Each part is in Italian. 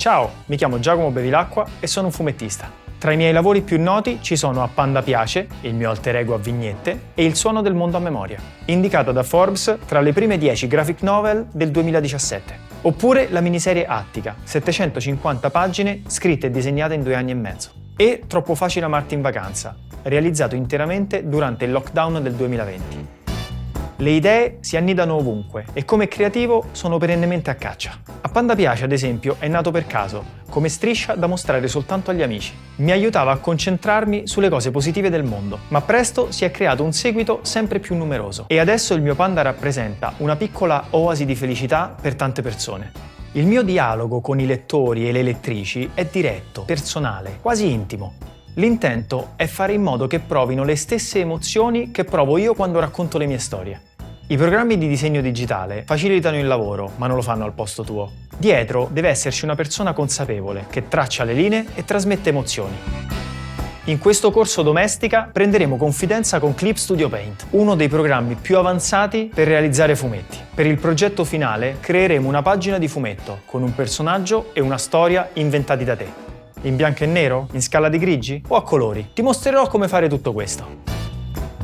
Ciao, mi chiamo Giacomo Bevilacqua e sono un fumettista. Tra i miei lavori più noti ci sono Appanda Piace, il mio alter ego a vignette, e Il suono del mondo a memoria, indicata da Forbes tra le prime 10 graphic novel del 2017. Oppure la miniserie Attica, 750 pagine scritte e disegnate in 2 anni e mezzo. E Troppo facile amarti in vacanza, realizzato interamente durante il lockdown del 2020. Le idee si annidano ovunque e come creativo sono perennemente a caccia. Appanda Piace, ad esempio, è nato per caso, come striscia da mostrare soltanto agli amici. Mi aiutava a concentrarmi sulle cose positive del mondo, ma presto si è creato un seguito sempre più numeroso e adesso il mio panda rappresenta una piccola oasi di felicità per tante persone. Il mio dialogo con i lettori e le lettrici è diretto, personale, quasi intimo. L'intento è fare in modo che provino le stesse emozioni che provo io quando racconto le mie storie. I programmi di disegno digitale facilitano il lavoro, ma non lo fanno al posto tuo. Dietro deve esserci una persona consapevole che traccia le linee e trasmette emozioni. In questo corso Domestica prenderemo confidenza con Clip Studio Paint, uno dei programmi più avanzati per realizzare fumetti. Per il progetto finale creeremo una pagina di fumetto con un personaggio e una storia inventati da te. In bianco e nero? In scala di grigi? O a colori? Ti mostrerò come fare tutto questo.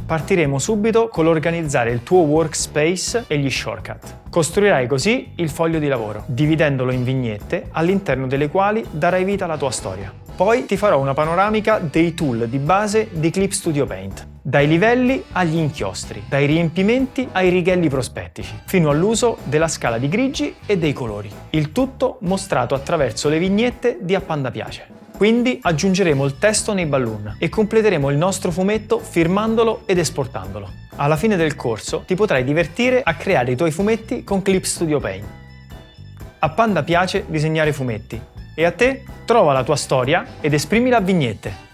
Partiremo subito con l'organizzare il tuo workspace e gli shortcut. Costruirai così il foglio di lavoro, dividendolo in vignette all'interno delle quali darai vita alla tua storia. Poi ti farò una panoramica dei tool di base di Clip Studio Paint, dai livelli agli inchiostri, dai riempimenti ai righelli prospettici, fino all'uso della scala di grigi e dei colori. Il tutto mostrato attraverso le vignette di Appanda Piace. Quindi aggiungeremo il testo nei balloon e completeremo il nostro fumetto firmandolo ed esportandolo. Alla fine del corso ti potrai divertire a creare i tuoi fumetti con Clip Studio Paint. A Panda piace disegnare fumetti e a te trova la tua storia ed esprimila a vignette.